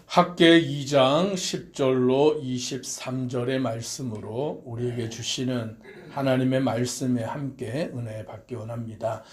학계 2장 10절로 23절의 말씀으로 우리에게 주시는 하나님의 말씀에 함께 은혜 받기 원합니다.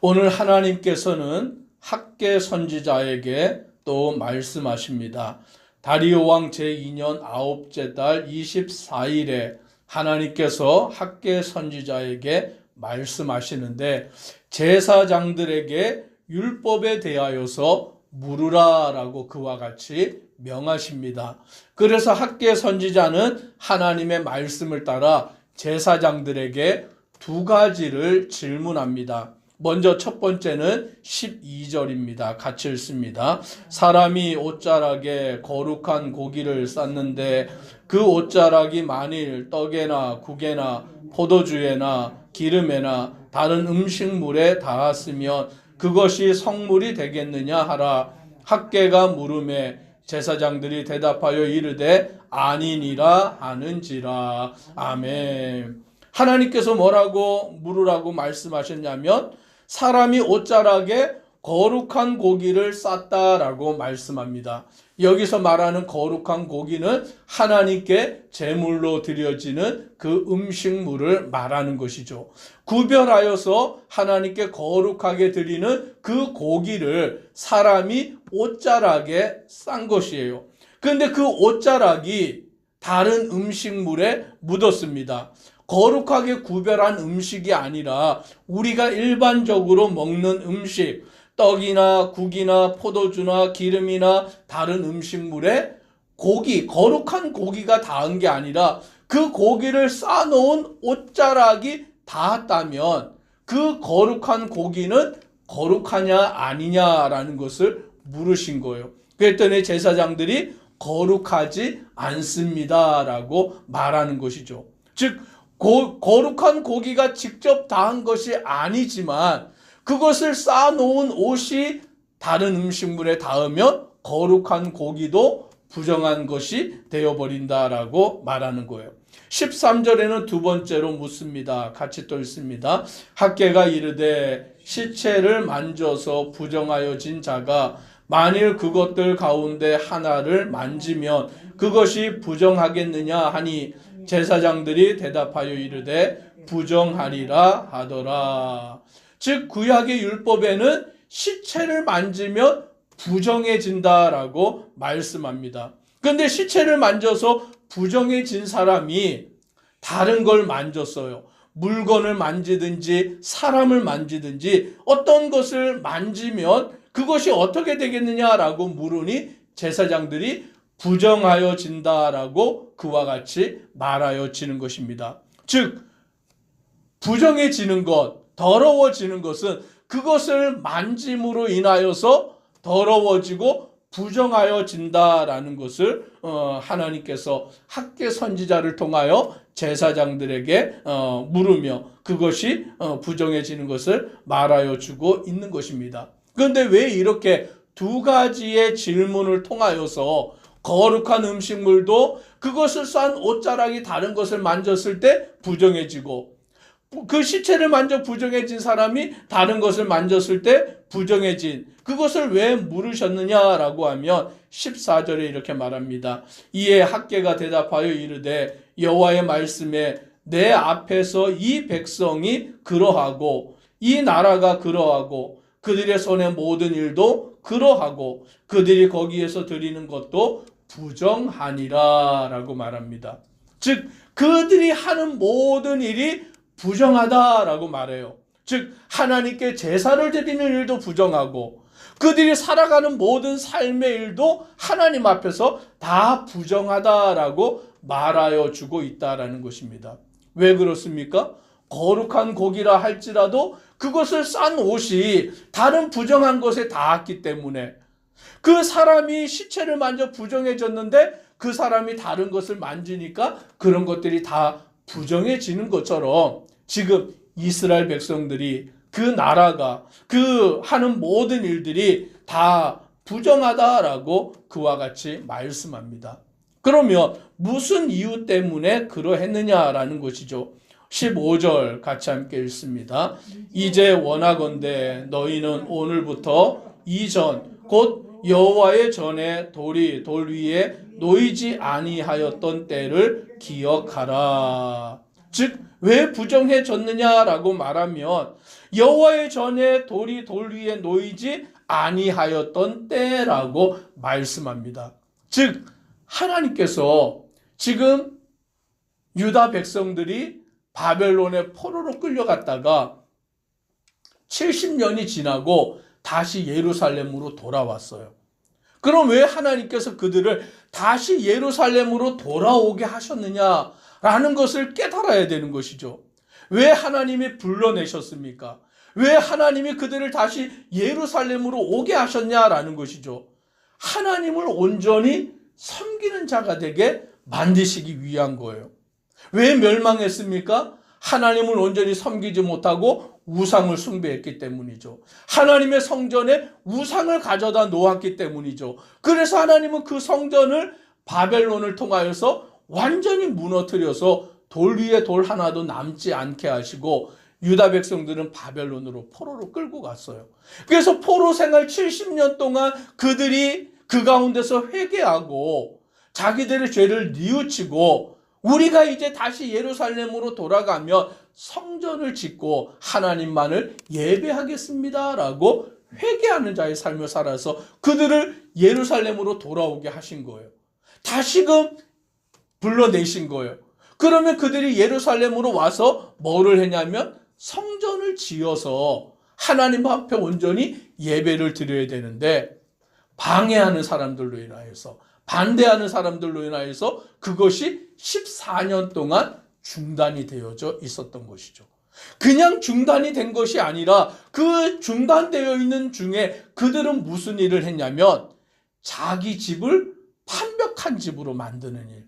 오늘 하나님께서는 학계 선지자에게 또 말씀하십니다. 다리오 왕 제2년 9째 달 24일에 하나님께서 학계 선지자에게 말씀하시는데 제사장들에게 율법에 대하여서 물으라 라고 그와 같이 명하십니다. 그래서 학계 선지자는 하나님의 말씀을 따라 제사장들에게 두 가지를 질문합니다. 먼저 첫 번째는 12절입니다. 같이 읽습니다. 사람이 옷자락에 거룩한 고기를 쌌는데 그 옷자락이 만일 떡에나 국에나 포도주에나 기름에나 다른 음식물에 닿았으면 그것이 성물이 되겠느냐 하라. 학계가 물음에 제사장들이 대답하여 이르되 아니니라 하는지라. 아멘. 하나님께서 뭐라고 물으라고 말씀하셨냐면 사람이 옷자락에 거룩한 고기를 쌌다라고 말씀합니다. 여기서 말하는 거룩한 고기는 하나님께 제물로 드려지는 그 음식물을 말하는 것이죠. 구별하여서 하나님께 거룩하게 드리는 그 고기를 사람이 옷자락에 싼 것이에요. 그런데 그 옷자락이 다른 음식물에 묻었습니다. 거룩하게 구별한 음식이 아니라 우리가 일반적으로 먹는 음식, 떡이나 국이나 포도주나 기름이나 다른 음식물에 고기, 거룩한 고기가 닿은 게 아니라 그 고기를 싸놓은 옷자락이 닿았다면 그 거룩한 고기는 거룩하냐 아니냐라는 것을 물으신 거예요. 그랬더니 제사장들이 거룩하지 않습니다라고 말하는 것이죠. 즉 거룩한 고기가 직접 닿은 것이 아니지만 그것을 쌓아놓은 옷이 다른 음식물에 닿으면 거룩한 고기도 부정한 것이 되어버린다라고 말하는 거예요. 13절에는 두 번째로 묻습니다. 같이 또 읽습니다. 학계가 이르되 시체를 만져서 부정하여진 자가 만일 그것들 가운데 하나를 만지면 그것이 부정하겠느냐 하니 제사장들이 대답하여 이르되 부정하리라 하더라. 즉 구약의 율법에는 시체를 만지면 부정해진다라고 말씀합니다. 그런데 시체를 만져서 부정해진 사람이 다른 걸 만졌어요. 물건을 만지든지 사람을 만지든지 어떤 것을 만지면 그것이 어떻게 되겠느냐라고 물으니 제사장들이 부정하여진다라고 그와 같이 말하여지는 것입니다. 즉 부정해지는 것, 더러워지는 것은 그것을 만짐으로 인하여서 더러워지고 부정하여진다라는 것을 하나님께서 학계 선지자를 통하여 제사장들에게 물으며 그것이 부정해지는 것을 말하여 주고 있는 것입니다. 그런데 왜 이렇게 두 가지의 질문을 통하여서 거룩한 음식물도 그것을 싼 옷자락이 다른 것을 만졌을 때 부정해지고 그 시체를 만져 부정해진 사람이 다른 것을 만졌을 때 부정해진 그것을 왜 물으셨느냐라고 하면 14절에 이렇게 말합니다. 이에 학계가 대답하여 이르되 여호와의 말씀에 내 앞에서 이 백성이 그러하고 이 나라가 그러하고 그들의 손의 모든 일도 그러하고 그들이 거기에서 드리는 것도 부정하니라 라고 말합니다. 즉 그들이 하는 모든 일이 부정하다라고 말해요. 즉 하나님께 제사를 드리는 일도 부정하고 그들이 살아가는 모든 삶의 일도 하나님 앞에서 다 부정하다라고 말하여 주고 있다라는 것입니다. 왜 그렇습니까? 거룩한 고기라 할지라도 그것을 싼 옷이 다른 부정한 것에 닿았기 때문에 그 사람이 시체를 만져 부정해졌는데 그 사람이 다른 것을 만지니까 그런 것들이 다 부정해지는 것처럼 지금 이스라엘 백성들이 그 나라가 그 하는 모든 일들이 다 부정하다라고 그와 같이 말씀합니다. 그러면 무슨 이유 때문에 그러했느냐라는 것이죠. 15절 같이 함께 읽습니다. 이제 원하건대 너희는 오늘부터 이전 곧 여호와의 전에 돌이 돌 위에 놓이지 아니하였던 때를 기억하라. 즉 왜 부정해졌느냐라고 말하면 여호와의 전에 돌이 돌 위에 놓이지 아니하였던 때라고 말씀합니다. 즉 하나님께서 지금 유다 백성들이 바벨론의 포로로 끌려갔다가 70년이 지나고 다시 예루살렘으로 돌아왔어요. 그럼 왜 하나님께서 그들을 다시 예루살렘으로 돌아오게 하셨느냐라는 것을 깨달아야 되는 것이죠. 왜 하나님이 불러내셨습니까? 왜 하나님이 그들을 다시 예루살렘으로 오게 하셨냐라는 것이죠. 하나님을 온전히 섬기는 자가 되게 만드시기 위한 거예요. 왜 멸망했습니까? 하나님을 온전히 섬기지 못하고 우상을 숭배했기 때문이죠. 하나님의 성전에 우상을 가져다 놓았기 때문이죠. 그래서 하나님은 그 성전을 바벨론을 통하여서 완전히 무너뜨려서 돌 위에 돌 하나도 남지 않게 하시고 유다 백성들은 바벨론으로 포로로 끌고 갔어요. 그래서 포로 생활 70년 동안 그들이 그 가운데서 회개하고 자기들의 죄를 뉘우치고 우리가 이제 다시 예루살렘으로 돌아가면 성전을 짓고 하나님만을 예배하겠습니다라고 회개하는 자의 삶을 살아서 그들을 예루살렘으로 돌아오게 하신 거예요. 다시금 불러내신 거예요. 그러면 그들이 예루살렘으로 와서 뭐를 했냐면 성전을 지어서 하나님 앞에 온전히 예배를 드려야 되는데 방해하는 사람들로 인하여서 반대하는 사람들로 인하여서 그것이 14년 동안 중단이 되어져 있었던 것이죠. 그냥 중단이 된 것이 아니라 그 중단되어 있는 중에 그들은 무슨 일을 했냐면 자기 집을 판벽한 집으로 만드는 일.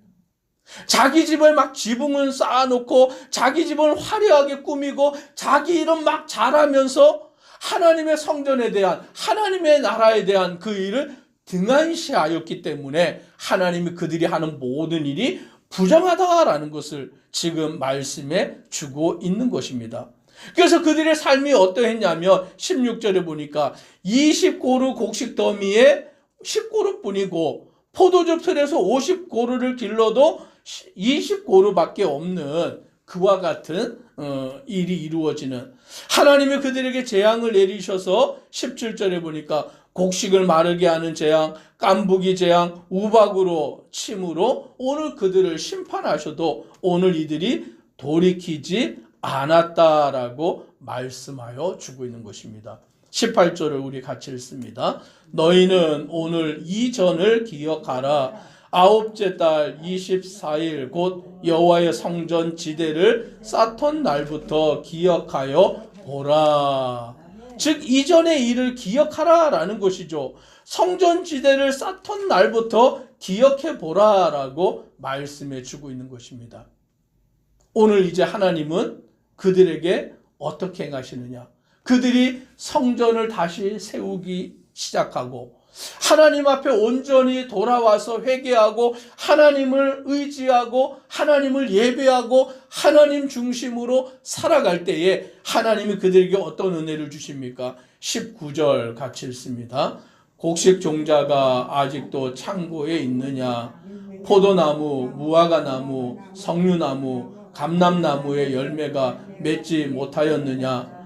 자기 집을 막 지붕을 쌓아놓고 자기 집을 화려하게 꾸미고 자기 이름 막 잘하면서 하나님의 성전에 대한 하나님의 나라에 대한 그 일을 등한시하였기 때문에 하나님이 그들이 하는 모든 일이 부정하다라는 것을 지금 말씀해 주고 있는 것입니다. 그래서 그들의 삶이 어떠했냐면 16절에 보니까 20고루 곡식 더미에 10고루뿐이고 포도즙 틀에서 50고루를 길러도 20고루밖에 없는 그와 같은 일이 이루어지는 하나님이 그들에게 재앙을 내리셔서 17절에 보니까 곡식을 마르게 하는 재앙, 깐부기 재앙, 우박으로 침으로 오늘 그들을 심판하셔도 오늘 이들이 돌이키지 않았다라고 말씀하여 주고 있는 것입니다. 18절을 우리 같이 읽습니다. 너희는 오늘 이 전을 기억하라. 아홉째 달 24일 곧 여호와의 성전 지대를 쌓던 날부터 기억하여 보라. 즉 이전의 일을 기억하라라는 것이죠. 성전 지대를 쌓던 날부터 기억해 보라라고 말씀해 주고 있는 것입니다. 오늘 이제 하나님은 그들에게 어떻게 행하시느냐? 그들이 성전을 다시 세우기 시작하고 하나님 앞에 온전히 돌아와서 회개하고 하나님을 의지하고 하나님을 예배하고 하나님 중심으로 살아갈 때에 하나님이 그들에게 어떤 은혜를 주십니까? 19절 같이 읽습니다. 곡식 종자가 아직도 창고에 있느냐? 포도나무, 무화과나무, 석류나무, 감람나무의 열매가 맺지 못하였느냐?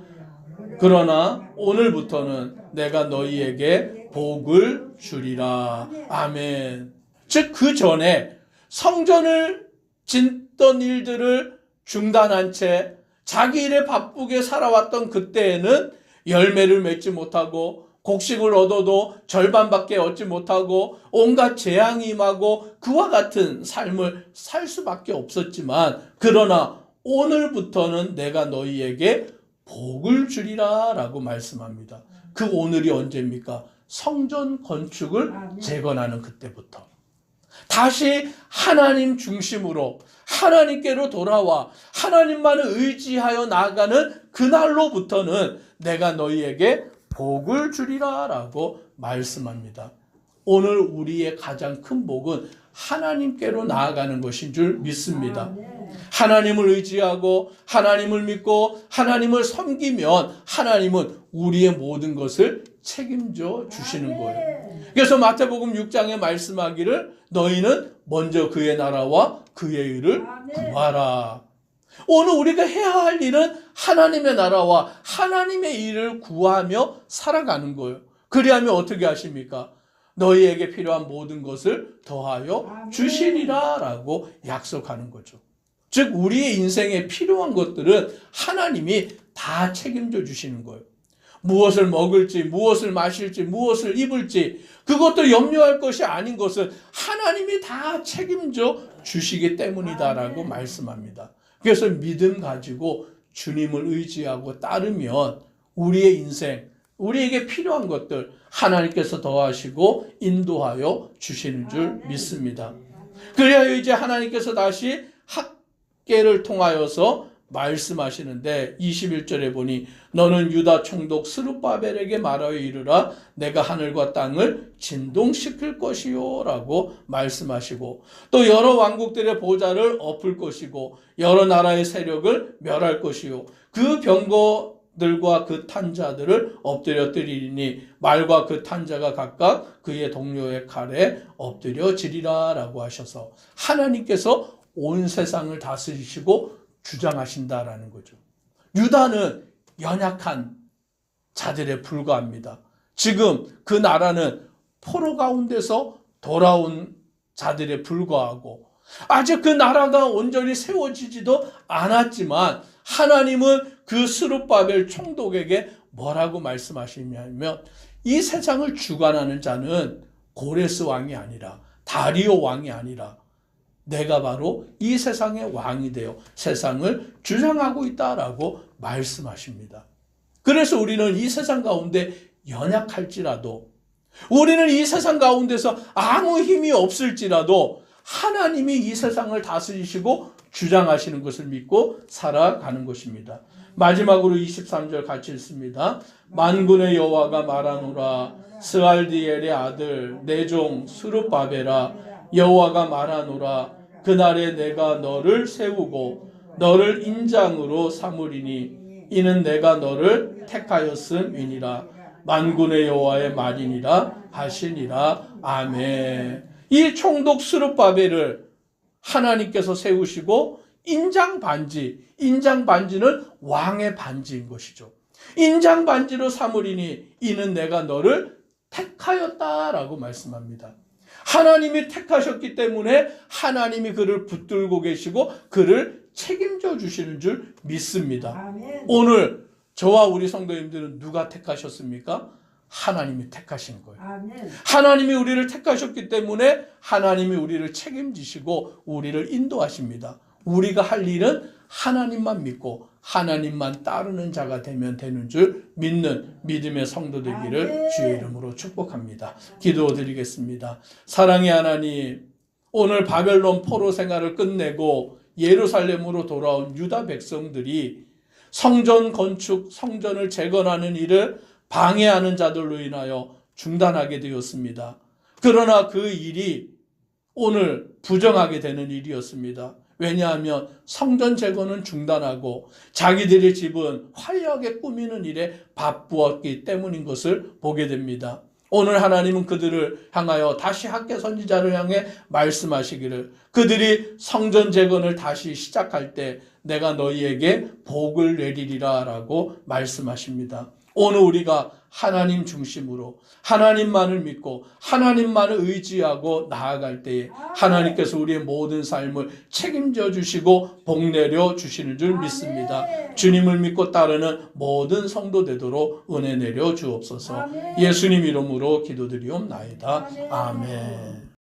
그러나 오늘부터는 내가 너희에게 복을 주리라. 아멘. 즉 그 전에 성전을 짓던 일들을 중단한 채 자기 일에 바쁘게 살아왔던 그때에는 열매를 맺지 못하고 곡식을 얻어도 절반밖에 얻지 못하고 온갖 재앙이 임하고 그와 같은 삶을 살 수밖에 없었지만 그러나 오늘부터는 내가 너희에게 복을 주리라 라고 말씀합니다. 그 오늘이 언제입니까? 성전 건축을 재건하는 그때부터 다시 하나님 중심으로 하나님께로 돌아와 하나님만을 의지하여 나아가는 그날로부터는 내가 너희에게 복을 주리라 라고 말씀합니다. 오늘 우리의 가장 큰 복은 하나님께로 나아가는 것인 줄 믿습니다. 하나님을 의지하고 하나님을 믿고 하나님을 섬기면 하나님은 우리의 모든 것을 책임져 주시는 거예요. 그래서 마태복음 6장에 말씀하기를 너희는 먼저 그의 나라와 그의 의를 구하라. 오늘 우리가 해야 할 일은 하나님의 나라와 하나님의 일을 구하며 살아가는 거예요. 그리하면 어떻게 하십니까? 너희에게 필요한 모든 것을 더하여 주시리라 라고 약속하는 거죠. 즉 우리의 인생에 필요한 것들은 하나님이 다 책임져 주시는 거예요. 무엇을 먹을지, 무엇을 마실지, 무엇을 입을지 그것도 염려할 것이 아닌 것은 하나님이 다 책임져 주시기 때문이다라고 말씀합니다. 그래서 믿음 가지고 주님을 의지하고 따르면 우리의 인생, 우리에게 필요한 것들 하나님께서 더하시고 인도하여 주시는 줄 믿습니다. 그래야 이제 하나님께서 다시 학계를 통하여서 말씀하시는데 21절에 보니 너는 유다 총독 스룹바벨에게 말하여 이르라 내가 하늘과 땅을 진동시킬 것이요 라고 말씀하시고 또 여러 왕국들의 보좌를 엎을 것이고 여러 나라의 세력을 멸할 것이요 그 병거들과 그 탄자들을 엎드려뜨리니 말과 그 탄자가 각각 그의 동료의 칼에 엎드려지리라 라고 하셔서 하나님께서 온 세상을 다스리시고 주장하신다라는 거죠. 유다는 연약한 자들에 불과합니다. 지금 그 나라는 포로 가운데서 돌아온 자들에 불과하고 아직 그 나라가 온전히 세워지지도 않았지만 하나님은 그 스룹바벨 총독에게 뭐라고 말씀하시냐면 이 세상을 주관하는 자는 고레스 왕이 아니라 다리오 왕이 아니라 내가 바로 이 세상의 왕이 되어 세상을 주장하고 있다라고 말씀하십니다. 그래서 우리는 이 세상 가운데 연약할지라도 우리는 이 세상 가운데서 아무 힘이 없을지라도 하나님이 이 세상을 다스리시고 주장하시는 것을 믿고 살아가는 것입니다. 마지막으로 23절 같이 읽습니다. 만군의 여호와가 말하노라 스알디엘의 아들 내 종 스룹바벨아 여호와가 말하노라 그날에 내가 너를 세우고 너를 인장으로 삼으리니 이는 내가 너를 택하였음이니라 만군의 여호와의 말이니라 하시니라. 아멘. 이 총독 스룹바벨을 하나님께서 세우시고 인장반지는 왕의 반지인 것이죠. 인장반지로 삼으리니 이는 내가 너를 택하였다라고 말씀합니다. 하나님이 택하셨기 때문에 하나님이 그를 붙들고 계시고 그를 책임져 주시는 줄 믿습니다. 아멘. 오늘 저와 우리 성도님들은 누가 택하셨습니까? 하나님이 택하신 거예요. 아멘. 하나님이 우리를 택하셨기 때문에 하나님이 우리를 책임지시고 우리를 인도하십니다. 우리가 할 일은 하나님만 믿고 하나님만 따르는 자가 되면 되는 줄 믿는 믿음의 성도 되기를 주의 이름으로 축복합니다. 기도드리겠습니다. 사랑의 하나님, 오늘 바벨론 포로 생활을 끝내고 예루살렘으로 돌아온 유다 백성들이 성전 건축, 성전을 재건하는 일을 방해하는 자들로 인하여 중단하게 되었습니다. 그러나 그 일이 오늘 부정하게 되는 일이었습니다. 왜냐하면 성전 재건은 중단하고 자기들의 집은 화려하게 꾸미는 일에 바쁘었기 때문인 것을 보게 됩니다. 오늘 하나님은 그들을 향하여 다시 학개 선지자를 향해 말씀하시기를 그들이 성전 재건을 다시 시작할 때 내가 너희에게 복을 내리리라 라고 말씀하십니다. 오늘 우리가 하나님 중심으로 하나님만을 믿고 하나님만을 의지하고 나아갈 때에 하나님께서 우리의 모든 삶을 책임져 주시고 복 내려 주시는 줄 믿습니다. 주님을 믿고 따르는 모든 성도 되도록 은혜 내려 주옵소서. 예수님 이름으로 기도드리옵나이다. 아멘.